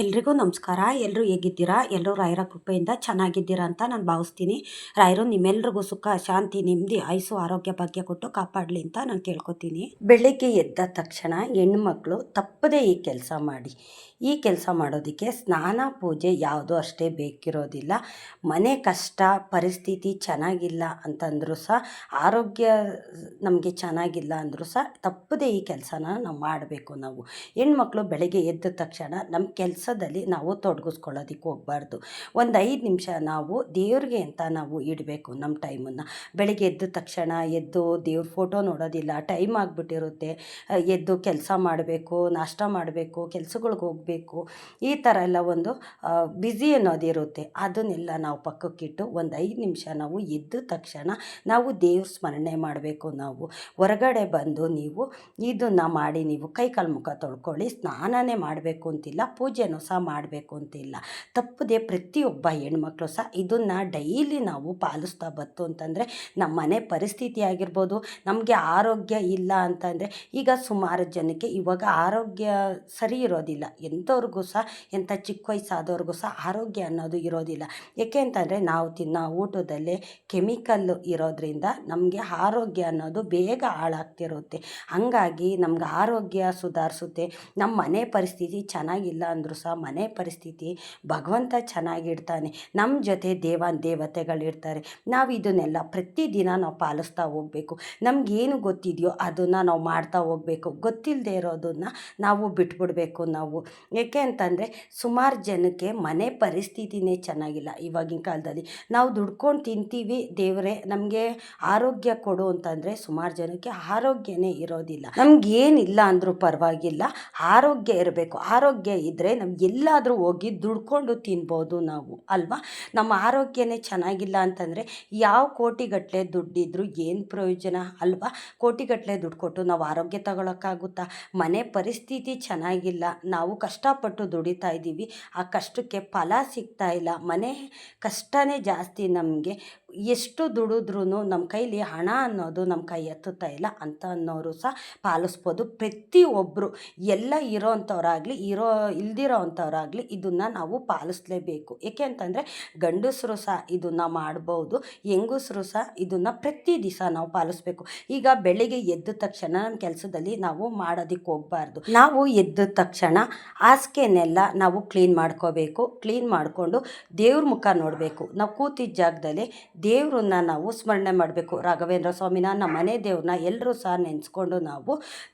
ಎಲ್ರಿಗೂ ನಮಸ್ಕಾರ. ಎಲ್ಲರೂ ಹೇಗಿದ್ದೀರಾ? ಎಲ್ಲರೂ ರಾಯರ ಕೃಪೆಯಿಂದ ಚೆನ್ನಾಗಿದ್ದೀರಾ ಅಂತ ನಾನು ಭಾವಿಸ್ತೀನಿ. ರಾಯರು ನಿಮ್ಮೆಲ್ರಿಗೂ ಸುಖ, ಶಾಂತಿ, ನೆಮ್ಮದಿ, ಆಯುಸ್ಸು, ಆರೋಗ್ಯ, ಭಾಗ್ಯ ಕೊಟ್ಟು ಕಾಪಾಡಲಿ ಅಂತ ನಾನು ಕೇಳ್ಕೊತೀನಿ. ಬೆಳಿಗ್ಗೆ ಎದ್ದ ತಕ್ಷಣ ಹೆಣ್ಮಕ್ಳು ತಪ್ಪದೇ ಈ ಕೆಲಸ ಮಾಡಿ. ಈ ಕೆಲಸ ಮಾಡೋದಕ್ಕೆ ಸ್ನಾನ, ಪೂಜೆ ಯಾವುದೂ ಅಷ್ಟೇ ಬೇಕಿರೋದಿಲ್ಲ. ಮನೆ ಕಷ್ಟ, ಪರಿಸ್ಥಿತಿ ಚೆನ್ನಾಗಿಲ್ಲ ಅಂತಂದರೂ ಸಹ, ಆರೋಗ್ಯ ನಮಗೆ ಚೆನ್ನಾಗಿಲ್ಲ ಅಂದರೂ ಸಹ ತಪ್ಪದೇ ಈ ಕೆಲಸನ ನಾವು ಮಾಡಬೇಕು. ನಾವು ಹೆಣ್ಮಕ್ಳು ಬೆಳಗ್ಗೆ ಎದ್ದ ತಕ್ಷಣ ನಮ್ಮ ಕೆಲಸದಲ್ಲಿ ನಾವು ತೊಡಗಿಸ್ಕೊಳ್ಳೋದಕ್ಕೆ ಹೋಗಬಾರ್ದು. ಒಂದು 5 ನಿಮಿಷ ನಾವು ದೇವ್ರಿಗೆ ಅಂತ ನಾವು ಇಡಬೇಕು ನಮ್ಮ ಟೈಮನ್ನು. ಬೆಳಗ್ಗೆ ಎದ್ದ ತಕ್ಷಣ ಎದ್ದು ದೇವ್ರ ಫೋಟೋ ನೋಡೋದಿಲ್ಲ, ಟೈಮ್ ಆಗಿಬಿಟ್ಟಿರುತ್ತೆ. ಎದ್ದು ಕೆಲಸ ಮಾಡಬೇಕು, ನಾಷ್ಟ ಮಾಡಬೇಕು, ಕೆಲ್ಸಗಳ್ಗೆ ಹೋಗಬೇಕು, ಈ ಥರ ಎಲ್ಲ ಒಂದು ಬ್ಯುಸಿ ಅನ್ನೋದಿರುತ್ತೆ. ಅದನ್ನೆಲ್ಲ ನಾವು ಪಕ್ಕಕ್ಕಿಟ್ಟು ಒಂದು 5 ನಿಮಿಷ ನಾವು ಎದ್ದ ತಕ್ಷಣ ನಾವು ದೇವ್ರ ಸ್ಮರಣೆ ಮಾಡಬೇಕು. ನಾವು ಹೊರಗಡೆ ಬಂದು ನೀವು ಇದನ್ನು ಮಾಡಿ ನೀವು ಕೈ ಕಾಲು ಮುಖ ತೊಳ್ಕೊಳ್ಳಿ. ಸ್ನಾನನೇ ಮಾಡಬೇಕು ಅಂತಿಲ್ಲ, ಪೂಜೆನೂ ಸಹ ಮಾಡಬೇಕು ಅಂತಿಲ್ಲ. ತಪ್ಪದೆ ಪ್ರತಿಯೊಬ್ಬ ಹೆಣ್ಮಕ್ಳು ಸಹ ಇದನ್ನು ಡೈಲಿ ನಾವು ಪಾಲಿಸ್ತಾ ಬಂತು ಅಂತಂದರೆ ನಮ್ಮ ಮನೆ ಪರಿಸ್ಥಿತಿ ಆಗಿರ್ಬೋದು, ನಮಗೆ ಆರೋಗ್ಯ ಇಲ್ಲ ಅಂತಂದರೆ, ಈಗ ಸುಮಾರು ಜನಕ್ಕೆ ಇವಾಗ ಆರೋಗ್ಯ ಸರಿ ಇರೋದಿಲ್ಲ. ಎಂಥವ್ರಿಗೂ ಸಹ, ಎಂಥ ಚಿಕ್ಕ ವಯಸ್ಸಾದವ್ರಿಗೂ ಸಹ ಆರೋಗ್ಯ ಅನ್ನೋದು ಇರೋದಿಲ್ಲ. ಏಕೆ ಅಂತಂದರೆ ನಾವು ತಿನ್ನೋ ಊಟದಲ್ಲೇ ಕೆಮಿಕಲ್ಲು ಇರೋದರಿಂದ ನಮಗೆ ಆರೋಗ್ಯ ಅನ್ನೋದು ಬೇಗ ಹಾಳಾಗ್ತಿರುತ್ತೆ. ಹಾಗಾಗಿ ನಮ್ಗೆ ಆರೋಗ್ಯ ಸುಧಾರಿಸುತ್ತೆ. ನಮ್ಮ ಮನೆ ಪರಿಸ್ಥಿತಿ ಚೆನ್ನಾಗಿಲ್ಲ ಅಂದರೂ ಸಹ ಮನೆ ಪರಿಸ್ಥಿತಿ ಭಗವಂತ ಚೆನ್ನಾಗಿಡ್ತಾನೆ. ನಮ್ಮ ಜೊತೆ ದೇವತೆಗಳಿರ್ತಾರೆ. ನಾವು ಇದನ್ನೆಲ್ಲ ಪ್ರತಿದಿನ ನಾವು ಪಾಲಿಸ್ತಾ ಹೋಗಬೇಕು. ನಮಗೇನು ಗೊತ್ತಿದೆಯೋ ಅದನ್ನು ನಾವು ಮಾಡ್ತಾ ಹೋಗಬೇಕು. ಗೊತ್ತಿಲ್ಲದೆ ಇರೋದನ್ನು ನಾವು ಬಿಟ್ಬಿಡಬೇಕು. ನಾವು ಏಕೆ ಅಂತಂದರೆ ಸುಮಾರು ಜನಕ್ಕೆ ಮನೆ ಪರಿಸ್ಥಿತಿನೇ ಚೆನ್ನಾಗಿಲ್ಲ. ಇವಾಗಿನ ಕಾಲದಲ್ಲಿ ನಾವು ದುಡ್ಕೊಂಡು ತಿಂತೀವಿ, ದೇವರೇ ನಮಗೆ ಆರೋಗ್ಯ ಕೊಡು ಅಂತಂದರೆ ಸುಮಾರು ಜನಕ್ಕೆ ಆರೋಗ್ಯನೇ ಇರೋದಿಲ್ಲ. ನಮಗೇನಿಲ್ಲ ಅಂದರೂ ಪರವಾಗಿಲ್ಲ, ಆರೋಗ್ಯ ಇರಬೇಕು. ಆರೋಗ್ಯ ಇದ್ದರೆ ನಮ್ಗೆ ಎಲ್ಲಾದರೂ ಹೋಗಿ ದುಡ್ಕೊಂಡು ತಿನ್ಬೋದು ನಾವು, ಅಲ್ವಾ? ನಮ್ಮ ಆರೋಗ್ಯನೇ ಚೆನ್ನಾಗಿಲ್ಲ ಅಂತಂದರೆ ಯಾವ ಕೋಟಿಗಟ್ಟಲೆ ದುಡ್ಡಿದ್ರು ಏನು ಪ್ರಯೋಜನ, ಅಲ್ವಾ? ಕೋಟಿಗಟ್ಟಲೆ ದುಡ್ಡು ಕೊಟ್ಟು ನಾವು ಆರೋಗ್ಯ ತಗೊಳಕ್ಕಾಗುತ್ತಾ? ಮನೆ ಪರಿಸ್ಥಿತಿ ಚೆನ್ನಾಗಿಲ್ಲ, ನಾವು ಕಷ್ಟಪಟ್ಟು ದುಡಿತಾ ಇದ್ದೀವಿ, ಆ ಕಷ್ಟಕ್ಕೆ ಫಲ ಸಿಗ್ತಾ ಇಲ್ಲ, ಮನೆ ಕಷ್ಟನೇ ಜಾಸ್ತಿ. ನಮಗೆ ಎಷ್ಟು ದುಡಿದ್ರೂ ನಮ್ಮ ಕೈಲಿ ಹಣ ಅನ್ನೋದು ನಮ್ಮ ಕೈ ಎತ್ತುತ್ತಾ ಇಲ್ಲ ಅಂತ ಅನ್ನೋರು ಸಹ ಪಾಲಿಸ್ಬೋದು. ಪ್ರತಿಯೊಬ್ಬರು, ಎಲ್ಲ ಇರೋವಂಥವ್ರಾಗಲಿ ಇಲ್ದಿರೋ ಅಂಥವ್ರಾಗಲಿ ಇದನ್ನು ನಾವು ಪಾಲಿಸಲೇಬೇಕು. ಏಕೆ ಅಂತಂದರೆ ಗಂಡಸರು ಸಹ ಇದನ್ನು ಮಾಡ್ಬೋದು, ಹೆಂಗಸರು ಸಹ ಇದನ್ನು ಪ್ರತಿ ದಿವಸ ನಾವು ಪಾಲಿಸ್ಬೇಕು. ಈಗ ಬೆಳಿಗ್ಗೆ ಎದ್ದ ತಕ್ಷಣ ನಮ್ಮ ಕೆಲಸದಲ್ಲಿ ನಾವು ಮಾಡೋದಕ್ಕೆ ಹೋಗಬಾರ್ದು. ನಾವು ಎದ್ದ ತಕ್ಷಣ ಹಾಸಿಗೆನೆಲ್ಲ ನಾವು ಕ್ಲೀನ್ ಮಾಡ್ಕೋಬೇಕು. ಕ್ಲೀನ್ ಮಾಡಿಕೊಂಡು ದೇವ್ರ ಮುಖ ನೋಡಬೇಕು. ನಾವು ಕೂತಿದ್ದ ಜಾಗದಲ್ಲಿ ದೇವ್ರನ್ನ ನಾವು ಸ್ಮರಣೆ ಮಾಡಬೇಕು. ರಾಘವೇಂದ್ರ ಸ್ವಾಮಿನ, ನಮ್ಮ ಮನೆ ದೇವ್ರನ್ನ ಎಲ್ಲರೂ ಸಹ ನೆನೆಸ್ಕೊಂಡು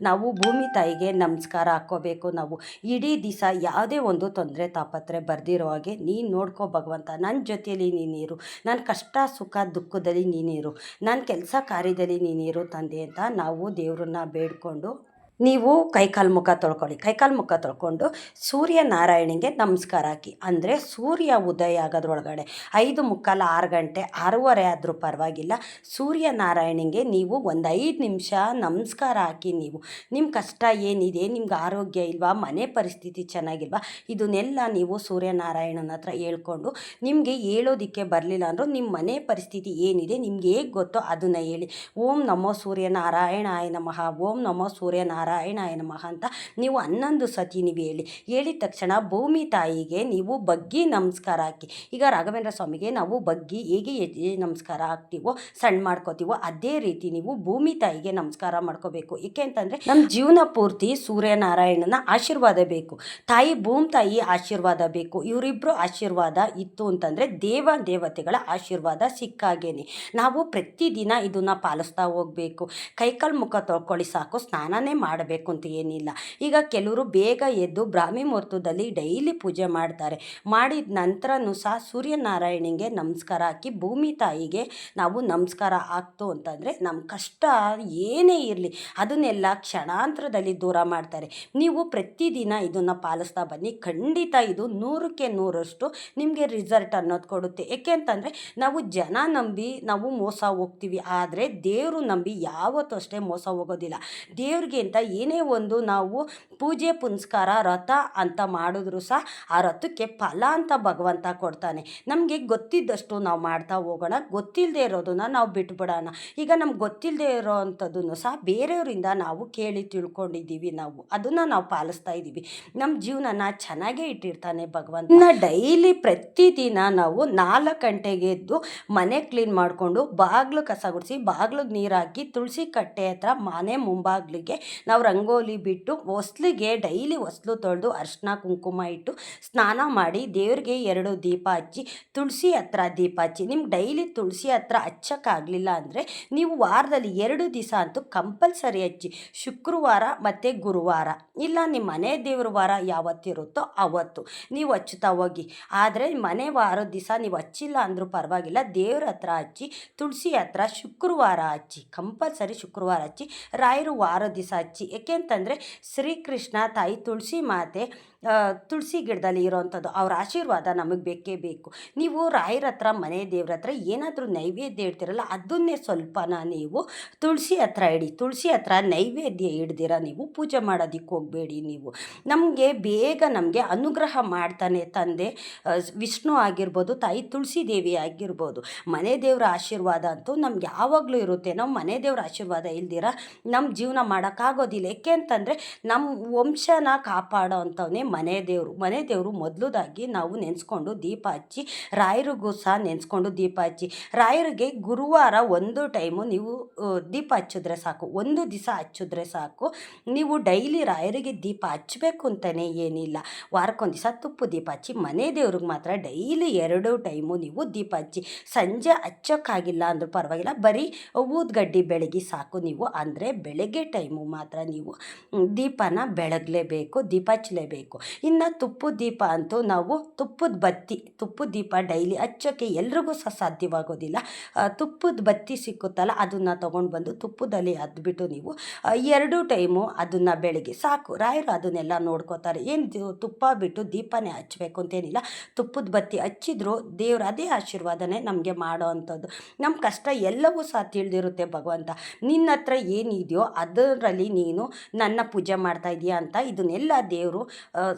ನಾವು ಭೂಮಿ ತಾಯಿಗೆ ನಮಸ್ಕಾರ ಹಾಕ್ಕೋಬೇಕು. ನಾವು ಇಡೀ ದಿವಸ ಯಾವುದೇ ಒಂದು ತೊಂದರೆ ತಾಪತ್ರೆ ಬರ್ದಿರೋ ಹಾಗೆ ನೀನು ನೋಡ್ಕೋ ಭಗವಂತ, ನನ್ನ ಜೊತೆಯಲ್ಲಿ ನೀನಿರು, ನನ್ನ ಕಷ್ಟ ಸುಖ ದುಃಖದಲ್ಲಿ ನೀನಿರು, ನನ್ನ ಕೆಲಸ ಕಾರ್ಯದಲ್ಲಿ ನೀನಿರು ತಂದೆ ಅಂತ ನಾವು ದೇವ್ರನ್ನ ಬೇಡ್ಕೊಂಡು ನೀವು ಕೈಕಾಲು ಮುಖ ತೊಳ್ಕೊಳ್ಳಿ. ಕೈಕಾಲು ಮುಖ ತೊಳ್ಕೊಂಡು ಸೂರ್ಯನಾರಾಯಣಿಗೆ ನಮಸ್ಕಾರ ಹಾಕಿ. ಅಂದರೆ ಸೂರ್ಯ ಉದಯ ಆಗೋದ್ರೊಳಗಡೆ 5:45 6 ಗಂಟೆ 6:30 ಆದರೂ ಪರವಾಗಿಲ್ಲ, ಸೂರ್ಯನಾರಾಯಣಿಗೆ ನೀವು ಒಂದು 5 ನಿಮಿಷ ನಮಸ್ಕಾರ ಹಾಕಿ. ನೀವು ನಿಮ್ಮ ಕಷ್ಟ ಏನಿದೆ, ನಿಮ್ಗೆ ಆರೋಗ್ಯ ಇಲ್ವಾ, ಮನೆ ಪರಿಸ್ಥಿತಿ ಚೆನ್ನಾಗಿಲ್ವಾ, ಇದನ್ನೆಲ್ಲ ನೀವು ಸೂರ್ಯನಾರಾಯಣನ ಹತ್ರ ಹೇಳ್ಕೊಂಡು, ನಿಮಗೆ ಹೇಳೋದಕ್ಕೆ ಬರಲಿಲ್ಲ ಅಂದರೂ ನಿಮ್ಮ ಮನೆ ಪರಿಸ್ಥಿತಿ ಏನಿದೆ ನಿಮ್ಗೆ ಹೇಗೆ ಗೊತ್ತೋ ಅದನ್ನು ಹೇಳಿ. ಓಂ ನಮೋ ಸೂರ್ಯನಾರಾಯಣಾಯ ನಮಃ, ಓಂ ನಮೋ ಸೂರ್ಯನಾರಾಯಣಾಯ ನಮಃ ಅಂತ ನೀವು 11 ಸತಿ ನೀವು ಹೇಳಿದ ತಕ್ಷಣ ಭೂಮಿ ತಾಯಿಗೆ ನೀವು ಬಗ್ಗಿ ನಮಸ್ಕಾರ ಹಾಕಿ. ಈಗ ರಾಘವೇಂದ್ರ ಸ್ವಾಮಿಗೆ ನಾವು ಬಗ್ಗಿ ಹೇಗೆ ನಮಸ್ಕಾರ ಹಾಕ್ತೀವೋ, ಸಣ್ಣ ಮಾಡ್ಕೋತೀವೋ, ಅದೇ ರೀತಿ ನೀವು ಭೂಮಿ ತಾಯಿಗೆ ನಮಸ್ಕಾರ ಮಾಡ್ಕೋಬೇಕು. ಏಕೆ ಅಂತಂದರೆ ನಮ್ಮ ಜೀವನ ಪೂರ್ತಿ ಸೂರ್ಯನಾರಾಯಣನ ಆಶೀರ್ವಾದ ಬೇಕು, ಭೂಮಿ ತಾಯಿ ಆಶೀರ್ವಾದ ಬೇಕು. ಇವರಿಬ್ಬರು ಆಶೀರ್ವಾದ ಇತ್ತು ಅಂತಂದರೆ ದೇವತೆಗಳ ಆಶೀರ್ವಾದ ಸಿಕ್ಕಾಗೇನೆ. ನಾವು ಪ್ರತಿದಿನ ಇದನ್ನು ಪಾಲಿಸ್ತಾ ಹೋಗಬೇಕು. ಕೈಕಾಲು ಮುಖ ತೊಳ್ಕೊಳ್ಳಿ ಸಾಕು, ಸ್ನಾನನೇ ಮಾಡಬೇಕು ಅಂತ ಏನಿಲ್ಲ. ಈಗ ಕೆಲವರು ಬೇಗ ಎದ್ದು ಬ್ರಾಹ್ಮಿ ಮುಹೂರ್ತದಲ್ಲಿ ಡೈಲಿ ಪೂಜೆ ಮಾಡ್ತಾರೆ. ಮಾಡಿದ ನಂತರನೂ ಸಹ ಸೂರ್ಯನಾರಾಯಣಿಗೆ ನಮಸ್ಕಾರ ಹಾಕಿ ಭೂಮಿ ತಾಯಿಗೆ ನಾವು ನಮಸ್ಕಾರ ಹಾಕ್ತು ಅಂತಂದರೆ ನಮ್ಮ ಕಷ್ಟ ಏನೇ ಇರಲಿ ಅದನ್ನೆಲ್ಲ ಕ್ಷಣಾಂತರದಲ್ಲಿ ದೂರ ಮಾಡ್ತಾರೆ. ನೀವು ಪ್ರತಿದಿನ ಇದನ್ನು ಪಾಲಿಸ್ತಾ ಬನ್ನಿ, ಖಂಡಿತ ಇದು 100ಕ್ಕೆ 100ರಷ್ಟು ನಿಮಗೆ ರಿಸಲ್ಟ್ ಅನ್ನೋದು ಕೊಡುತ್ತೆ. ಏಕೆ ಅಂತಂದರೆ ನಾವು ಜನ ನಂಬಿ ನಾವು ಮೋಸ ಹೋಗ್ತೀವಿ, ಆದರೆ ದೇವರು ನಂಬಿ ಯಾವತ್ತೂ ಅಷ್ಟೇ ಮೋಸ ಹೋಗೋದಿಲ್ಲ. ದೇವ್ರಿಗೆ ಅಂತ ಏನೇ ಒಂದು ನಾವು ಪೂಜೆ ಪುನಸ್ಕಾರ ವ್ರತ ಅಂತ ಮಾಡಿದ್ರು ಸಹ ಆ ವ್ರತಕ್ಕೆ ಫಲ ಅಂತ ಭಗವಂತ ಕೊಡ್ತಾನೆ. ನಮಗೆ ಗೊತ್ತಿದ್ದಷ್ಟು ನಾವು ಮಾಡ್ತಾ ಹೋಗೋಣ, ಗೊತ್ತಿಲ್ಲದೆ ಇರೋದನ್ನು ನಾವು ಬಿಟ್ಬಿಡೋಣ. ಈಗ ನಮ್ಗೆ ಗೊತ್ತಿಲ್ಲದೆ ಇರೋ ಅಂಥದ್ದನ್ನು ಸಹ ಬೇರೆಯವರಿಂದ ನಾವು ಕೇಳಿ ತಿಳ್ಕೊಂಡಿದ್ದೀವಿ, ನಾವು ಅದನ್ನು ನಾವು ಪಾಲಿಸ್ತಾ ಇದ್ದೀವಿ. ನಮ್ಮ ಜೀವನನ ಚೆನ್ನಾಗೇ ಇಟ್ಟಿರ್ತಾನೆ ಭಗವಂತ. ಇನ್ನು ಡೈಲಿ ಪ್ರತಿದಿನ ನಾವು 4 ಗಂಟೆಗೆ ಎದ್ದು ಮನೆ ಕ್ಲೀನ್ ಮಾಡಿಕೊಂಡು ಬಾಗಿಲು ಕಸ ಗುಡಿಸಿ ಬಾಗಿಲಿಗೆ ನೀರು ಹಾಕಿ ತುಳಸಿ ಕಟ್ಟೆ ಹತ್ರ ಮನೆ ಮುಂಬಾಗಿಲಿಗೆ ನಾವು ರಂಗೋಲಿ ಬಿಟ್ಟು ಹೊಸ್ಲಿಗೆ ಡೈಲಿ ಹೊಸ್ಲು ತೊಳೆದು ಅರಿಶಿನ ಕುಂಕುಮ ಇಟ್ಟು ಸ್ನಾನ ಮಾಡಿ ದೇವ್ರಿಗೆ 2 ದೀಪ ಹಚ್ಚಿ ತುಳಸಿ ಹತ್ರ ದೀಪ ಹಚ್ಚಿ. ನಿಮ್ಗೆ ಡೈಲಿ ತುಳಸಿ ಹತ್ರ ಹಚ್ಚಕ್ಕಾಗಲಿಲ್ಲ ಅಂದರೆ ನೀವು ವಾರದಲ್ಲಿ 2 ದಿವಸ ಅಂತೂ ಕಂಪಲ್ಸರಿ ಹಚ್ಚಿ, ಶುಕ್ರವಾರ ಮತ್ತು ಗುರುವಾರ, ಇಲ್ಲ ನಿಮ್ಮ ಮನೆ ದೇವ್ರ ವಾರ ಯಾವತ್ತಿರುತ್ತೋ ಅವತ್ತು ನೀವು ಹಚ್ಚುತ್ತಾ ಹೋಗಿ. ಆದರೆ ಮನೆ ವಾರದ ದಿವಸ ನೀವು ಹಚ್ಚಿಲ್ಲ ಅಂದರೂ ಪರವಾಗಿಲ್ಲ, ದೇವ್ರ ಹತ್ರ ಹಚ್ಚಿ ತುಳಸಿ ಹತ್ರ ಶುಕ್ರವಾರ ಹಚ್ಚಿ, ಕಂಪಲ್ಸರಿ ಶುಕ್ರವಾರ ಹಚ್ಚಿ. ರಾಯರು ವಾರದ ದಿವಸ ಹಚ್ಚಿ. ಏಕೆಂತಂದರೆ ಶ್ರೀಕೃಷ್ಣ ತಾಯಿ ತುಳಸಿ ಮಾತೆ ತುಳಸಿ ಗಿಡದಲ್ಲಿ ಇರೋವಂಥದ್ದು, ಅವ್ರ ಆಶೀರ್ವಾದ ನಮಗೆ ಬೇಕೇ ಬೇಕು. ನೀವು ರಾಯರ ಹತ್ರ ಮನೆ ದೇವ್ರ ಹತ್ರ ಏನಾದರೂ ನೈವೇದ್ಯ ಇಡ್ತೀರಲ್ಲ ಅದನ್ನೇ ಸ್ವಲ್ಪನ ನೀವು ತುಳಸಿ ಹತ್ರ ಇಡಿ. ತುಳಸಿ ಹತ್ರ ನೈವೇದ್ಯ ಇಡ್ದಿರ ನೀವು ಪೂಜೆ ಮಾಡೋದಕ್ಕೆ ಹೋಗಬೇಡಿ. ನೀವು ನಮಗೆ ಅನುಗ್ರಹ ಮಾಡ್ತಾನೆ ತಂದೆ ವಿಷ್ಣು ಆಗಿರ್ಬೋದು, ತಾಯಿ ತುಳಸಿ ದೇವಿ ಆಗಿರ್ಬೋದು. ಮನೆ ದೇವರ ಆಶೀರ್ವಾದ ಅಂತೂ ನಮ್ಗೆ ಯಾವಾಗಲೂ ಇರುತ್ತೆ. ನಾವು ಮನೆ ದೇವ್ರ ಆಶೀರ್ವಾದ ಇಲ್ದಿರ ನಮ್ಮ ಜೀವನ ಮಾಡೋಕ್ಕಾಗೋದಿಲ್ಲ. ಏಕೆ ಅಂತಂದರೆ ನಮ್ಮ ವಂಶನ ಕಾಪಾಡೋ ಅಂಥವನ್ನೇ ಮನೆ ದೇವರು ಮೊದಲದಾಗಿ ನಾವು ನೆನೆಸ್ಕೊಂಡು ದೀಪ ಹಚ್ಚಿ, ರಾಯರಿಗೂ ಸಹ ನೆನೆಸ್ಕೊಂಡು ದೀಪ ಹಚ್ಚಿ. ರಾಯರಿಗೆ ಗುರುವಾರ ಒಂದು ಟೈಮು ನೀವು ದೀಪ ಹಚ್ಚಿದ್ರೆ ಸಾಕು, ಒಂದು ದಿವಸ ಹಚ್ಚಿದ್ರೆ ಸಾಕು. ನೀವು ಡೈಲಿ ರಾಯರಿಗೆ ದೀಪ ಹಚ್ಚಬೇಕು ಅಂತಲೇ ಏನಿಲ್ಲ. ವಾರಕ್ಕೊಂದು ದಿವಸ ತುಪ್ಪ ದೀಪ ಹಚ್ಚಿ. ಮನೆ ದೇವ್ರಿಗೆ ಮಾತ್ರ ಡೈಲಿ 2 ಟೈಮು ನೀವು ದೀಪ ಹಚ್ಚಿ. ಸಂಜೆ ಹಚ್ಚೋಕ್ಕಾಗಿಲ್ಲ ಅಂದರೂ ಪರವಾಗಿಲ್ಲ, ಬರೀ ಊದ್ಗಡ್ಡಿ ಬೆಳಗಿ ಸಾಕು ನೀವು. ಅಂದರೆ ಬೆಳಗ್ಗೆ ಟೈಮು ಮಾತ್ರ ನೀವು ದೀಪನ ಬೆಳಗಲೇಬೇಕು, ದೀಪ ಹಚ್ಚಲೇಬೇಕು. ಇನ್ನು ತುಪ್ಪದ ದೀಪ ಅಂತೂ ನಾವು ತುಪ್ಪದ ದೀಪ ಡೈಲಿ ಹಚ್ಚೋಕ್ಕೆ ಎಲ್ರಿಗೂ ಸಹ ಸಾಧ್ಯವಾಗೋದಿಲ್ಲ. ತುಪ್ಪದ ಬತ್ತಿ ಸಿಕ್ಕುತ್ತಲ್ಲ ಅದನ್ನು ತೊಗೊಂಡು ಬಂದು ತುಪ್ಪದಲ್ಲಿ ಅದ್ಬಿಟ್ಟು ನೀವು 2 ಟೈಮು ಅದನ್ನು ಬೆಳಗ್ಗೆ ಸಾಕು. ರಾಯರು ಅದನ್ನೆಲ್ಲ ನೋಡ್ಕೋತಾರೆ. ಏನು ತುಪ್ಪ ಬಿಟ್ಟು ದೀಪನೇ ಹಚ್ಚಬೇಕು ಅಂತೇನಿಲ್ಲ. ತುಪ್ಪದ ಬತ್ತಿ ಹಚ್ಚಿದ್ರು ದೇವ್ರ ಅದೇ ಆಶೀರ್ವಾದನೇ ನಮಗೆ ಮಾಡೋ ಅಂಥದ್ದು. ನಮ್ಮ ಕಷ್ಟ ಎಲ್ಲವೂ ಸಹ ತಿಳಿದಿರುತ್ತೆ ಭಗವಂತ. ನಿನ್ನ ಹತ್ರ ಏನಿದೆಯೋ ಅದರಲ್ಲಿ ನೀನು ನನ್ನ ಪೂಜೆ ಮಾಡ್ತಾ ಇದೀಯಾ ಅಂತ ಇದನ್ನೆಲ್ಲ ದೇವರು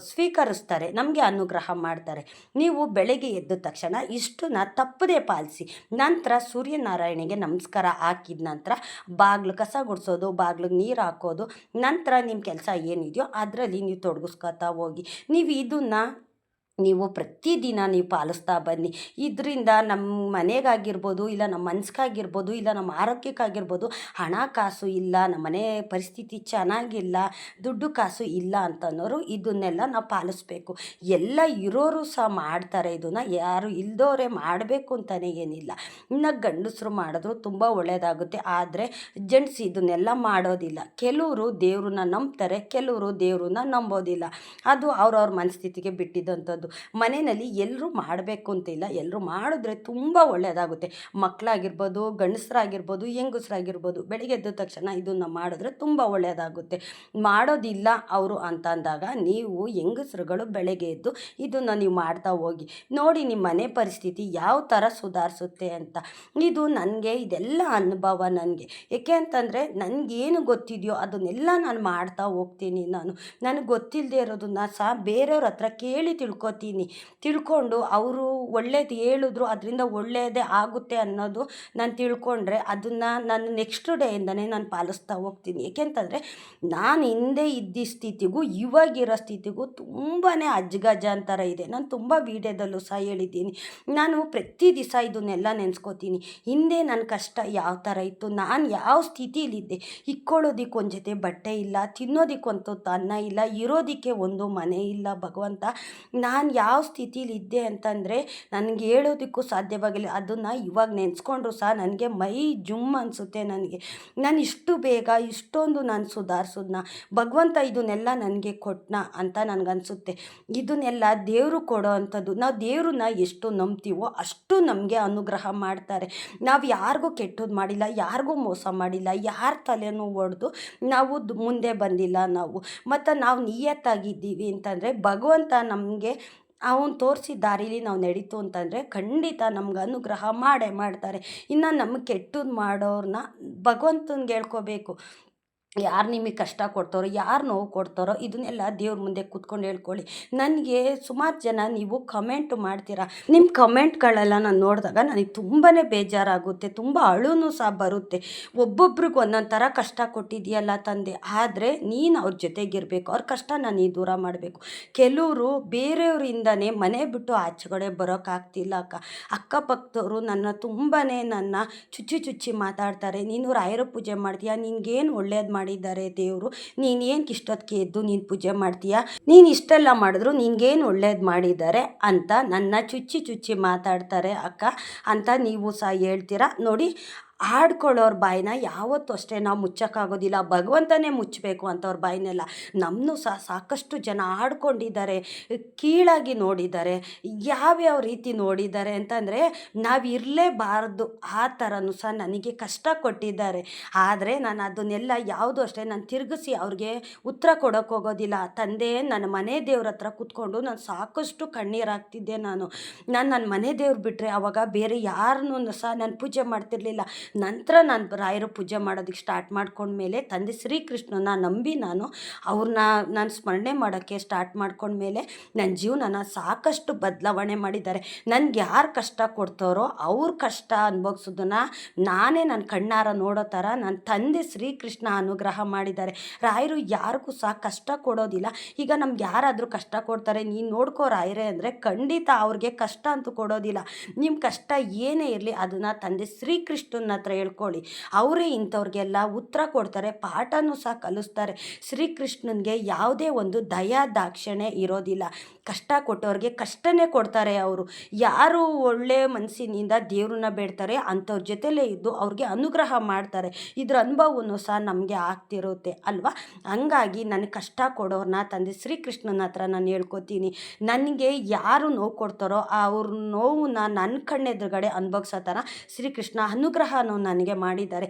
ಸ್ವೀಕರಿಸ್ತಾರೆ, ನಮಗೆ ಅನುಗ್ರಹ ಮಾಡ್ತಾರೆ. ನೀವು ಬೆಳಗ್ಗೆ ಎದ್ದ ತಕ್ಷಣ ಇಷ್ಟನ್ನ ತಪ್ಪದೇ ಪಾಲಿಸಿ. ನಂತರ ಸೂರ್ಯನಾರಾಯಣಿಗೆ ನಮಸ್ಕಾರ ಹಾಕಿದ ನಂತರ ಬಾಗಿಲು ಕಸ ಗುಡಿಸೋದು, ಬಾಗಿಲಿಗೆ ನೀರು ಹಾಕೋದು, ನಂತರ ನಿಮ್ಮ ಕೆಲಸ ಏನಿದೆಯೋ ಅದರಲ್ಲಿ ನೀವು ತೊಡಗಿಸ್ಕೊತಾ ಹೋಗಿ. ನೀವು ಪ್ರತಿದಿನ ನೀವು ಪಾಲಿಸ್ತಾ ಬನ್ನಿ. ಇದರಿಂದ ನಮ್ಮ ಮನೆಗಾಗಿರ್ಬೋದು, ಇಲ್ಲ ನಮ್ಮ ಮನಸ್ಸಿಗಾಗಿರ್ಬೋದು, ಇಲ್ಲ ನಮ್ಮ ಆರೋಗ್ಯಕ್ಕಾಗಿರ್ಬೋದು, ಹಣ ಕಾಸು ಇಲ್ಲ, ನಮ್ಮ ಮನೆ ಪರಿಸ್ಥಿತಿ ಚೆನ್ನಾಗಿಲ್ಲ, ದುಡ್ಡು ಕಾಸು ಇಲ್ಲ ಅಂತನೋರು ಇದನ್ನೆಲ್ಲ ನಾವು ಪಾಲಿಸ್ಬೇಕು. ಎಲ್ಲ ಇರೋರು ಸಹ ಮಾಡ್ತಾರೆ ಇದನ್ನು, ಯಾರು ಇಲ್ದೋರೆ ಮಾಡಬೇಕು ಅಂತಲೇ ಏನಿಲ್ಲ. ಇನ್ನು ಗಂಡಸರು ಮಾಡಿದ್ರು ತುಂಬ ಒಳ್ಳೆಯದಾಗುತ್ತೆ. ಆದರೆ ಜೆಂಟ್ಸ್ ಇದನ್ನೆಲ್ಲ ಮಾಡೋದಿಲ್ಲ. ಕೆಲವರು ದೇವ್ರನ್ನ ನಂಬ್ತಾರೆ, ಕೆಲವರು ದೇವ್ರನ್ನ ನಂಬೋದಿಲ್ಲ. ಅದು ಅವ್ರವ್ರ ಮನಸ್ಥಿತಿಗೆ ಬಿಟ್ಟಿದ್ದಂಥದ್ದು. ಮನೆಯಲ್ಲಿ ಎಲ್ಲರೂ ಮಾಡಬೇಕು ಅಂತ ಇಲ್ಲ, ಎಲ್ಲರೂ ಮಾಡಿದ್ರೆ ತುಂಬ ಒಳ್ಳೆಯದಾಗುತ್ತೆ. ಮಕ್ಕಳಾಗಿರ್ಬೋದು, ಗಂಡಸರಾಗಿರ್ಬೋದು, ಹೆಂಗಸರಾಗಿರ್ಬೋದು, ಬೆಳಿಗ್ಗೆ ಎದ್ದ ತಕ್ಷಣ ಇದನ್ನು ಮಾಡಿದ್ರೆ ತುಂಬ ಒಳ್ಳೆಯದಾಗುತ್ತೆ. ಮಾಡೋದಿಲ್ಲ ಅವರು ಅಂತ ಅಂದಾಗ ನೀವು ಹೆಂಗಸರುಗಳು ಬೆಳಗ್ಗೆ ಎದ್ದು ಇದನ್ನು ನೀವು ಮಾಡ್ತಾ ಹೋಗಿ ನೋಡಿ, ನಿಮ್ಮ ಮನೆ ಪರಿಸ್ಥಿತಿ ಯಾವ ಥರ ಸುಧಾರಿಸುತ್ತೆ ಅಂತ. ಇದೆಲ್ಲ ಅನುಭವ ನನಗೆ. ಏಕೆ ಅಂತಂದರೆ ನನಗೇನು ಗೊತ್ತಿದೆಯೋ ಅದನ್ನೆಲ್ಲ ನಾನು ಮಾಡ್ತಾ ಹೋಗ್ತೀನಿ. ನನಗೆ ಗೊತ್ತಿಲ್ಲದೆ ಇರೋದನ್ನ ಸಹ ಬೇರೆಯವ್ರ ಹತ್ರ ಕೇಳಿ ತಿಳ್ಕೊಂಡು ಅವರು ಒಳ್ಳೇದು ಹೇಳಿದ್ರು ಅದರಿಂದ ಒಳ್ಳೆಯದೇ ಆಗುತ್ತೆ ಅನ್ನೋದು ನಾನು ತಿಳ್ಕೊಂಡ್ರೆ ಅದನ್ನು ನಾನು ನೆಕ್ಸ್ಟ್ ಡೇಯಿಂದನೇ ನಾನು ಪಾಲಿಸ್ತಾ ಹೋಗ್ತೀನಿ. ಏಕೆಂತಂದರೆ ನಾನು ಹಿಂದೆ ಇದ್ದ ಸ್ಥಿತಿಗೂ ಇವಾಗಿರೋ ಸ್ಥಿತಿಗೂ ತುಂಬಾ ಅಜ್ಗಜಾಂತರ ಇದೆ. ನಾನು ತುಂಬ ವೀಡಿಯೋದಲ್ಲೂ ಸಹ ಹೇಳಿದ್ದೀನಿ. ನಾನು ಪ್ರತಿ ದಿವಸ ಇದನ್ನೆಲ್ಲ ನೆನೆಸ್ಕೋತೀನಿ. ಹಿಂದೆ ನನ್ನ ಕಷ್ಟ ಯಾವ ಥರ ಇತ್ತು, ನಾನು ಯಾವ ಸ್ಥಿತಿಲಿದ್ದೆ, ಇಕ್ಕೊಳ್ಳೋದಕ್ಕೆ ಒಂದು ಜೊತೆ ಬಟ್ಟೆ ಇಲ್ಲ, ತಿನ್ನೋದಕ್ಕಂತೂ ಅನ್ನ ಇಲ್ಲ, ಇರೋದಕ್ಕೆ ಒಂದು ಮನೆ ಇಲ್ಲ. ಭಗವಂತ, ನಾನು ಯಾವ ಸ್ಥಿತಿಲಿದ್ದೆ ಅಂತಂದರೆ ನನಗೆ ಹೇಳೋದಕ್ಕೂ ಸಾಧ್ಯವಾಗಿಲ್ಲ. ಅದನ್ನು ಇವಾಗ ನೆನೆಸ್ಕೊಂಡ್ರು ಸಹ ನನಗೆ ಮೈ ಜುಮ್ ಅನಿಸುತ್ತೆ. ನಾನು ಇಷ್ಟು ಬೇಗ ಇಷ್ಟೊಂದು ನಾನು ಸುಧಾರಿಸೋದನ್ನ ಭಗವಂತ ಇದನ್ನೆಲ್ಲ ನನಗೆ ಕೊಟ್ಟನ ಅಂತ ನನಗನ್ಸುತ್ತೆ. ಇದನ್ನೆಲ್ಲ ದೇವರು ಕೊಡೋ ಅಂಥದ್ದು. ನಾವು ದೇವ್ರನ್ನ ಎಷ್ಟು ನಂಬ್ತೀವೋ ಅಷ್ಟು ನಮಗೆ ಅನುಗ್ರಹ ಮಾಡ್ತಾರೆ. ನಾವು ಯಾರಿಗೂ ಕೆಟ್ಟದ್ದು ಮಾಡಿಲ್ಲ, ಯಾರಿಗೂ ಮೋಸ ಮಾಡಿಲ್ಲ, ಯಾರ ತಲೆನೂ ಒಡೆದು ನಾವು ಮುಂದೆ ಬಂದಿಲ್ಲ. ಮತ್ತು ನಾವು ನಿಯತ್ತಾಗಿದ್ದೀವಿ ಅಂತಂದರೆ ಭಗವಂತ ನಮಗೆ ಅವನು ತೋರಿಸಿದ ದಾರಿಲಿ ನಾವು ನಡೀತು ಅಂತಂದರೆ ಖಂಡಿತ ನಮ್ಗೆ ಅನುಗ್ರಹ ಮಾಡೇ ಮಾಡ್ತಾರೆ. ಇನ್ನು ನಮಗೆ ಕೆಟ್ಟದ್ದು ಮಾಡೋರನ್ನ ಭಗವಂತನಿಗೆ ಹೇಳ್ಕೋಬೇಕು. ಯಾರು ನಿಮಗೆ ಕಷ್ಟ ಕೊಡ್ತಾರೋ, ಯಾರು ನೋವು ಕೊಡ್ತಾರೋ ಇದನ್ನೆಲ್ಲ ದೇವ್ರ ಮುಂದೆ ಕೂತ್ಕೊಂಡು ಹೇಳ್ಕೊಳ್ಳಿ. ನನಗೆ ಸುಮಾರು ಜನ ನೀವು ಕಮೆಂಟ್ ಮಾಡ್ತೀರಾ. ನಿಮ್ಮ ಕಮೆಂಟ್ಗಳೆಲ್ಲ ನಾನು ನೋಡಿದಾಗ ನನಗೆ ತುಂಬಾ ಬೇಜಾರಾಗುತ್ತೆ, ತುಂಬ ಅಳುನೂ ಸಹ ಬರುತ್ತೆ. ಒಬ್ಬೊಬ್ರಿಗೆ ಒಂದೊಂದು ಥರ ಕಷ್ಟ ಕೊಟ್ಟಿದೆಯಲ್ಲ ತಂದೆ, ಆದರೆ ನೀನು ಅವ್ರ ಜೊತೆಗಿರಬೇಕು, ಅವ್ರ ಕಷ್ಟನ ನೀ ದೂರ ಮಾಡಬೇಕು. ಕೆಲವರು ಬೇರೆಯವರಿಂದನೇ ಮನೆ ಬಿಟ್ಟು ಆಚೆಗಡೆ ಬರೋಕ್ಕಾಗ್ತಿಲ್ಲ ಅಕ್ಕಪಕ್ಕದವರು ನನ್ನ ಚುಚ್ಚಿ ಚುಚ್ಚಿ ಮಾತಾಡ್ತಾರೆ. ನೀನು ರಾಯರ ಪೂಜೆ ಮಾಡ್ತೀಯಾ, ನಿನ್ಗೇನು ಒಳ್ಳೇದು ಮಾಡಿದ್ದಾರೆ ದೇವರು, ನೀನು ಏನಕ್ಕೆ ಇಷ್ಟೊತ್ತಿಗೆ ಎದ್ದು ನೀನು ಪೂಜೆ ಮಾಡ್ತೀಯಾ, ನೀನು ಇಷ್ಟೆಲ್ಲ ಮಾಡಿದ್ರು ನಿನ್ಗೇನು ಒಳ್ಳೇದು ಮಾಡಿದ್ದಾರೆ ಅಂತ ನನ್ನ ಚುಚ್ಚಿ ಚುಚ್ಚಿ ಮಾತಾಡ್ತಾರೆ ಅಕ್ಕ ಅಂತ ನೀವು ಸಹ ಹೇಳ್ತೀರಾ. ನೋಡಿ, ಆಡ್ಕೊಳ್ಳೋರ ಬಾಯಿನ ಯಾವತ್ತೂ ಅಷ್ಟೇ ನಾವು ಮುಚ್ಚೋಕ್ಕಾಗೋದಿಲ್ಲ, ಭಗವಂತನೇ ಮುಚ್ಚಬೇಕು ಅಂಥವ್ರ ಬಾಯಿನೆಲ್ಲ. ನಮ್ಮನ್ನು ಸಹ ಸಾಕಷ್ಟು ಜನ ಆಡ್ಕೊಂಡಿದ್ದಾರೆ, ಕೀಳಾಗಿ ನೋಡಿದ್ದಾರೆ. ಯಾವ್ಯಾವ ರೀತಿ ನೋಡಿದ್ದಾರೆ ಅಂತಂದರೆ, ನಾವು ಇರಲೇಬಾರ್ದು ಆ ಥರನೂ ಸಹ ನನಗೆ ಕಷ್ಟ ಕೊಟ್ಟಿದ್ದಾರೆ. ಆದರೆ ನಾನು ಅದನ್ನೆಲ್ಲ ಯಾವುದೂ ಅಷ್ಟೇ ನಾನು ತಿರುಗಿಸಿ ಅವ್ರಿಗೆ ಉತ್ತರ ಕೊಡೋಕ್ಕೆ ಹೋಗೋದಿಲ್ಲ. ತಂದೆ, ನನ್ನ ಮನೆ ದೇವ್ರ ಹತ್ರ ಕೂತ್ಕೊಂಡು ನಾನು ಸಾಕಷ್ಟು ಕಣ್ಣೀರಾಗ್ತಿದ್ದೆ. ನನ್ನ ಮನೆ ದೇವ್ರು ಬಿಟ್ಟರೆ ಆವಾಗ ಬೇರೆ ಯಾರನ್ನೂ ಸಹ ನಾನು ಪೂಜೆ ಮಾಡ್ತಿರ್ಲಿಲ್ಲ. ನಂತರ ನಾನು ರಾಯರ ಪೂಜೆ ಮಾಡೋದಕ್ಕೆ ಸ್ಟಾರ್ಟ್ ಮಾಡ್ಕೊಂಡ್ಮೇಲೆ ತಂದೆ ಶ್ರೀಕೃಷ್ಣನ ನಂಬಿ ಅವ್ರನ್ನ ನಾನು ಸ್ಮರಣೆ ಮಾಡೋಕ್ಕೆ ಸ್ಟಾರ್ಟ್ ಮಾಡ್ಕೊಂಡ್ಮೇಲೆ ನನ್ನ ಜೀವನನ ಸಾಕಷ್ಟು ಬದಲಾವಣೆ ಮಾಡಿದ್ದಾರೆ. ನನಗೆ ಯಾರು ಕಷ್ಟ ಕೊಡ್ತಾರೋ ಅವ್ರ ಕಷ್ಟ ಅನುಭವಿಸೋದನ್ನು ನಾನೇ ನನ್ನ ಕಣ್ಣಾರ ನೋಡೋ ಥರ ನನ್ನ ತಂದೆ ಶ್ರೀಕೃಷ್ಣ ಅನುಗ್ರಹ ಮಾಡಿದ್ದಾರೆ. ರಾಯರು ಯಾರಿಗೂ ಸಹ ಕಷ್ಟ ಕೊಡೋದಿಲ್ಲ. ಈಗ ನಮ್ಗೆ ಯಾರಾದರೂ ಕಷ್ಟ ಕೊಡ್ತಾರೆ, ನೀನು ನೋಡ್ಕೋ ರಾಯರೇ ಅಂದರೆ ಖಂಡಿತ ಅವ್ರಿಗೆ ಕಷ್ಟ ಅಂತೂ ಕೊಡೋದಿಲ್ಲ. ನಿಮ್ಮ ಕಷ್ಟ ಏನೇ ಇರಲಿ ಅದನ್ನು ತಂದೆ ಶ್ರೀಕೃಷ್ಣನ ಹತ್ರ ಹೇಳ್ಕೊಳ್ಳಿ, ಅವರೇ ಇಂಥವ್ರಿಗೆಲ್ಲ ಉತ್ತರ ಕೊಡ್ತಾರೆ, ಪಾಠನೂ ಸಹ ಕಲಿಸ್ತಾರೆ. ಶ್ರೀಕೃಷ್ಣನಿಗೆ ಯಾವುದೇ ಒಂದು ದಯಾ ದಾಕ್ಷಿಣ್ಯ ಇರೋದಿಲ್ಲ. ಕಷ್ಟ ಕೊಟ್ಟವ್ರಿಗೆ ಕಷ್ಟನೇ ಕೊಡ್ತಾರೆ. ಅವರು ಯಾರು ಒಳ್ಳೆಯ ಮನಸ್ಸಿನಿಂದ ದೇವ್ರನ್ನ ಬೇಡ್ತಾರೆ ಅಂಥವ್ರ ಜೊತೆಲೇ ಇದ್ದು ಅವ್ರಿಗೆ ಅನುಗ್ರಹ ಮಾಡ್ತಾರೆ. ಇದ್ರ ಅನುಭವವನ್ನು ಸಹ ನಮಗೆ ಆಗ್ತಿರುತ್ತೆ ಅಲ್ವಾ. ಹಂಗಾಗಿ ನನಗೆ ಕಷ್ಟ ಕೊಡೋರನ್ನ ತಂದೆ ಶ್ರೀಕೃಷ್ಣನ ಹತ್ರ ನಾನು ಹೇಳ್ಕೊತೀನಿ. ನನಗೆ ಯಾರು ನೋವು ಕೊಡ್ತಾರೋ ಅವ್ರ ನೋವನ್ನ ನನ್ನ ಕಣ್ಣೆದುರುಗಡೆ ಅನುಭವಿಸೋ ಥರ ಶ್ರೀಕೃಷ್ಣ ಅನುಗ್ರಹನೂ ನನಗೆ ಮಾಡಿದ್ದಾರೆ.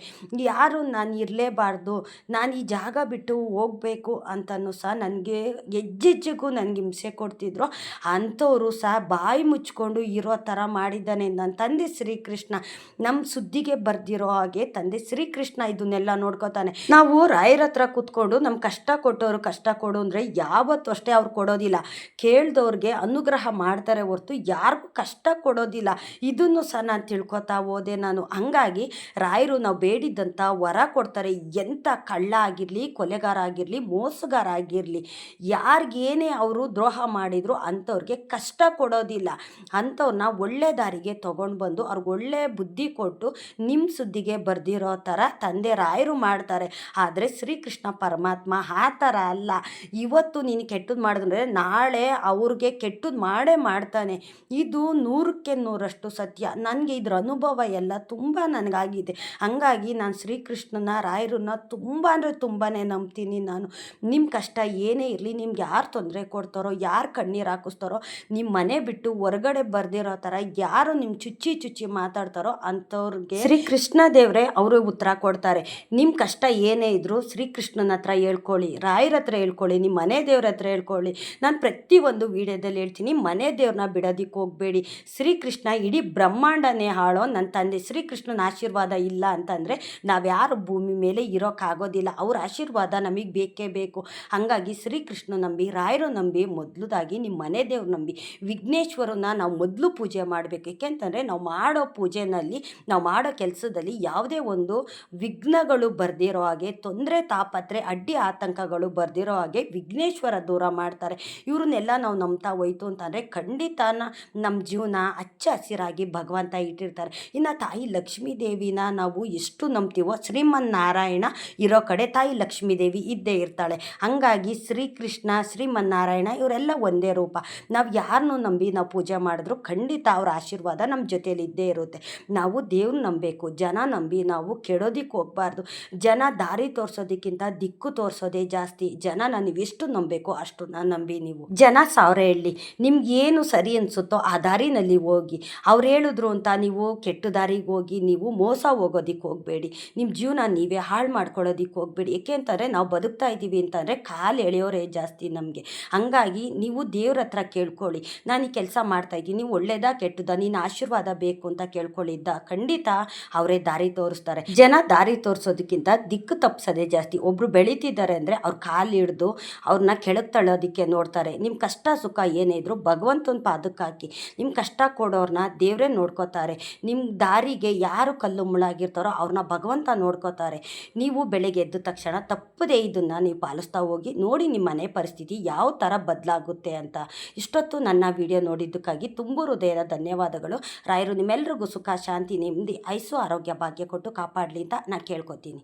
ಯಾರು ನಾನು ಇರಲೇಬಾರ್ದು, ನಾನು ಈ ಜಾಗ ಬಿಟ್ಟು ಹೋಗಬೇಕು ಅಂತಲೂ ಸಹ ನನಗೆ ಹೆಜ್ಜೆಜ್ಜೆಗೂ ನನಗೆ ಹಿಂಸೆ ಕೊಡ್ತಿದ್ರು. ಅಂಥವರು ಸಹ ಬಾಯಿ ಮುಚ್ಕೊಂಡು ಇರೋ ಥರ ಮಾಡಿದ್ದಾನೆ ನನ್ನ ತಂದೆ ಶ್ರೀಕೃಷ್ಣ. ನಮ್ಮ ಸುದ್ದಿಗೆ ಬರ್ದಿರೋ ಹಾಗೆ ತಂದೆ ಶ್ರೀಕೃಷ್ಣ ಇದನ್ನೆಲ್ಲ ನೋಡ್ಕೋತಾನೆ. ನಾವು ರಾಯರ ಹತ್ರ ಕೂತ್ಕೊಂಡು ನಮ್ಮ ಕಷ್ಟ ಕೊಟ್ಟವರು ಕಷ್ಟ ಕೊಡು ಅಂದರೆ ಯಾವತ್ತೂ ಅಷ್ಟೇ ಅವ್ರು ಕೊಡೋದಿಲ್ಲ. ಕೇಳ್ದವ್ರಿಗೆ ಅನುಗ್ರಹ ಮಾಡ್ತಾರೆ ಹೊರ್ತು ಯಾರಿಗೂ ಕಷ್ಟ ಕೊಡೋದಿಲ್ಲ. ಇದನ್ನು ಸಹ ನಾನು ತಿಳ್ಕೊತಾ ಹೋದೆ ನಾನು. ಹಂಗಾಗಿ ರಾಯರು ನಾವು ಬೇಡಿದ್ದಂಥ ವರ ಕೊಡ್ತಾರೆ. ಎಂಥ ಕಳ್ಳ ಆಗಿರಲಿ, ಕೊಲೆಗಾರ ಆಗಿರಲಿ, ಮೋಸಗಾರ ಆಗಿರಲಿ, ಯಾರಿಗೇನೇ ಅವರು ದ್ರೋಹ ಮಾಡಿದ್ರು ಅಂಥವ್ರಿಗೆ ಕಷ್ಟ ಕೊಡೋದಿಲ್ಲ. ಅಂಥವ್ರನ್ನ ಒಳ್ಳೆ ದಾರಿಗೆ ತೊಗೊಂಡು ಬಂದು ಅವ್ರಿಗೆ ಒಳ್ಳೆ ಬುದ್ಧಿ ಕೊಟ್ಟು ನಿಮ್ಮ ಸುದ್ದಿಗೆ ಬರ್ದಿರೋ ಥರ ತಂದೆ ರಾಯರು ಮಾಡ್ತಾರೆ. ಆದರೆ ಶ್ರೀಕೃಷ್ಣ ಪರಮಾತ್ಮ ಆ ಥರ ಅಲ್ಲ. ಇವತ್ತು ನೀನು ಕೆಟ್ಟದ್ದು ಮಾಡಿದ್ರೆ ನಾಳೆ ಅವ್ರಿಗೆ ಕೆಟ್ಟದ್ದು ಮಾಡೇ ಮಾಡ್ತಾನೆ. ಇದು 100ಕ್ಕೆ 100ರಷ್ಟು ಸತ್ಯ. ನನಗೆ ಇದ್ರ ಅನುಭವ ಎಲ್ಲ ತುಂಬ ನನಗಾಗಿದೆ. ಹಂಗಾಗಿ ನಾನು ಶ್ರೀಕೃಷ್ಣನ ರಾಯರನ್ನ ತುಂಬ ಅಂದರೆ ತುಂಬಾ ನಂಬ್ತೀನಿ ನಾನು. ನಿಮ್ಮ ಕಷ್ಟ ಏನೇ ಇರಲಿ, ನಿಮ್ಗೆ ಯಾರು ತೊಂದರೆ ಕೊಡ್ತಾರೋ, ಯಾರು ಕಣ್ಣೀರು ಹಾಕಿಸ್ತಾರೋ, ನಿಮ್ಮ ಮನೆ ಬಿಟ್ಟು ಹೊರಗಡೆ ಬರ್ದಿರೋ ಥರ ಯಾರು ನಿಮ್ಮ ಚುಚ್ಚಿ ಚುಚ್ಚಿ ಮಾತಾಡ್ತಾರೋ ಅಂಥವ್ರಿಗೆ ಶ್ರೀಕೃಷ್ಣ ದೇವರೇ ಅವರು ಉತ್ತರ ಕೊಡ್ತಾರೆ. ನಿಮ್ಮ ಕಷ್ಟ ಏನೇ ಇದ್ದರೂ ಶ್ರೀಕೃಷ್ಣನ ಹತ್ರ ಹೇಳ್ಕೊಳ್ಳಿ, ರಾಯರ ಹತ್ರ ಹೇಳ್ಕೊಳ್ಳಿ, ನಿಮ್ಮ ಮನೆ ದೇವ್ರ ಹತ್ರ ಹೇಳ್ಕೊಳ್ಳಿ. ನಾನು ಪ್ರತಿಯೊಂದು ವಿಡಿಯೋದಲ್ಲಿ ಹೇಳ್ತೀನಿ, ಮನೆ ದೇವ್ರನ್ನ ಬಿಡೋದಕ್ಕೆ ಹೋಗಬೇಡಿ. ಶ್ರೀಕೃಷ್ಣ ಇಡೀ ಬ್ರಹ್ಮಾಂಡನೇ ಆಳೋ ನನ್ನ ತಂದೆ ಶ್ರೀಕೃಷ್ಣನ ಆಶೀರ್ವಾದ ಇಲ್ಲ ಅಂತಂದರೆ ನಾವ್ಯಾರು ಭೂಮಿ ಮೇಲೆ ಇರೋಕ್ಕಾಗೋದಿಲ್ಲ. ಅವ್ರ ಆಶೀರ್ವಾದ ನಮಗೆ ಬೇಕೇ ಬೇಕು. ಹಾಗಾಗಿ ಶ್ರೀಕೃಷ್ಣ ನಂಬಿ, ರಾಯರು ನಂಬಿ, ಮೊದಲದಾಗಿ ನಿಮ್ಮ ಮನೆ ದೇವ್ರು ನಂಬಿ, ವಿಘ್ನೇಶ್ವರನ ನಾವು ಮೊದಲು ಪೂಜೆ ಮಾಡಬೇಕು. ಏಕೆಂತಂದರೆ ನಾವು ಮಾಡೋ ಪೂಜೆನಲ್ಲಿ, ನಾವು ಮಾಡೋ ಕೆಲಸದಲ್ಲಿ ಯಾವುದೇ ಒಂದು ವಿಘ್ನಗಳು ಬರ್ದಿರೋ ಹಾಗೆ, ತೊಂದರೆ ತಾಪತ್ರೆ ಅಡ್ಡಿ ಆತಂಕಗಳು ಬರ್ದಿರೋ ಹಾಗೆ ವಿಘ್ನೇಶ್ವರ ದೂರ ಮಾಡ್ತಾರೆ. ಇವ್ರನ್ನೆಲ್ಲ ನಾವು ನಂಬ್ತಾ ಹೋಯ್ತು ಅಂತಂದರೆ ಖಂಡಿತ ನಮ್ಮ ಜೀವನ ಹಚ್ಚ ಹಸಿರಾಗಿ ಭಗವಂತ ಇಟ್ಟಿರ್ತಾರೆ. ಇನ್ನು ತಾಯಿ ಲಕ್ಷ್ಮೀ ದೇವಿನ ನಾವು ಎಷ್ಟು ನಂಬ್ತೀವೋ, ಶ್ರೀಮನ್ನಾರಾಯಣ ಇರೋ ಕಡೆ ತಾಯಿ ಲಕ್ಷ್ಮೀ ದೇವಿ ಇದ್ದೇ ಇರ್ತಾಳೆ. ಹಾಗಾಗಿ ಶ್ರೀಕೃಷ್ಣ, ಶ್ರೀಮನ್ನಾರಾಯಣ ಇವರೆಲ್ಲ ಒಂದೇ ರೂಪ. ನಾವು ಯಾರನ್ನೂ ನಂಬಿ ನಾವು ಪೂಜೆ ಮಾಡಿದ್ರು ಖಂಡಿತ ಅವ್ರ ಆಶೀರ್ವಾದ ನಮ್ಮ ಜೊತೆಯಲ್ಲಿ ಇದ್ದೇ ಇರುತ್ತೆ. ನಾವು ದೇವ್ರು ನಂಬಬೇಕು, ಜನ ನಂಬಿ ನಾವು ಕೆಡೋದಿಕ್ಕೆ ಹೋಗಬಾರ್ದು. ಜನ ದಾರಿ ತೋರಿಸೋದಕ್ಕಿಂತ ದಿಕ್ಕು ತೋರಿಸೋದೇ ಜಾಸ್ತಿ. ಜನನ ನೀವು ಎಷ್ಟು ನಂಬಬೇಕು ಅಷ್ಟನ್ನ ನಂಬಿ. ನೀವು ಜನ 1000 ಹೇಳಲಿ, ನಿಮ್ಗೆ ಏನು ಸರಿ ಅನಿಸುತ್ತೋ ಆ ದಾರಿನಲ್ಲಿ ಹೋಗಿ. ಅವ್ರು ಹೇಳಿದ್ರು ಅಂತ ನೀವು ಕೆಟ್ಟ ದಾರಿಗೆ ಹೋಗಿ ನೀವು ಮೋಸ ಹೋಗೋದಿಕ್ಕೆ ಹೋಗಬೇಡಿ. ನಿಮ್ಮ ಜೀವನ ನೀವೇ ಹಾಳು ಮಾಡ್ಕೊಳ್ಳೋದಿಕ್ಕೆ ಹೋಗಬೇಡಿ. ಏಕೆ ಅಂತಂದರೆ ನಾವು ಬದುಕ್ತಾ ಇದ್ದೀವಿ ಅಂತಂದರೆ ಕಾಲು ಎಳೆಯೋರೇ ಜಾಸ್ತಿ ನಮಗೆ. ಹಂಗಾಗಿ ನೀವು ದೇವ್ರ ಹತ್ರ ಕೇಳ್ಕೊಳ್ಳಿ, ನಾನು ಈ ಕೆಲಸ ಮಾಡ್ತಾಯಿದ್ದೀನಿ, ಒಳ್ಳೇದಾ ಕೆಟ್ಟದ, ನಿನ್ನ ಆಶೀರ್ವಾದ ಬೇಕು ಅಂತ ಕೇಳ್ಕೊಳ್ಳಿದ್ದ ಖಂಡಿತ ಅವರೇ ದಾರಿ ತೋರಿಸ್ತಾರೆ. ಜನ ದಾರಿ ತೋರಿಸೋದಕ್ಕಿಂತ ದಿಕ್ಕು ತಪ್ಪಿಸೋದೇ ಜಾಸ್ತಿ. ಒಬ್ರು ಬೆಳೀತಿದ್ದಾರೆ ಅಂದರೆ ಅವ್ರ ಕಾಲು ಹಿಡ್ದು ಅವ್ರನ್ನ ಕೆಳಗೆ ತಳ್ಳೋದಕ್ಕೆ ನೋಡ್ತಾರೆ. ನಿಮ್ಮ ಕಷ್ಟ ಸುಖ ಏನೇ ಇದ್ರು ಭಗವಂತನ ಪಾದಕ್ಕೆ ಹಾಕಿ. ನಿಮ್ಮ ಕಷ್ಟ ಕೊಡೋರ್ನ ದೇವರೇ ನೋಡ್ಕೋತಾರೆ. ನಿಮ್ಮ ದಾರಿಗೆ ಯಾರು ಕಲ್ಲು ಮುಳ್ಳಾಗಿರ್ತಾರೋ ಅವ್ರನ್ನ ಭಗವಂತ ನೋಡ್ಕೋತಾರೆ. ನೀವು ಬೆಳಗ್ಗೆ ಎದ್ದ ತಕ್ಷಣ ತಪ್ಪದೇ ಇದನ್ನು ನೀವು ಪಾಲಿಸ್ತಾ ಹೋಗಿ, ನೋಡಿ ನಿಮ್ಮ ಮನೆ ಪರಿಸ್ಥಿತಿ ಯಾವ ಥರ ಬದಲಾಗುತ್ತೆ ಅಂತ. ಇಷ್ಟೊತ್ತು ನನ್ನ ವಿಡಿಯೋ ನೋಡಿದ್ದಕ್ಕಾಗಿ ತುಂಬ ಹೃದಯದ ಧನ್ಯವಾದಗಳು. ರಾಯರು ನಿಮ್ಮೆಲ್ರಿಗೂ ಸುಖ ಶಾಂತಿ ನೆಮ್ಮದಿ ಆಯುಸ್ಸು ಆರೋಗ್ಯ ಭಾಗ್ಯ ಕೊಟ್ಟು ಕಾಪಾಡಲಿ ಅಂತ ನಾನು ಕೇಳ್ಕೊತೀನಿ.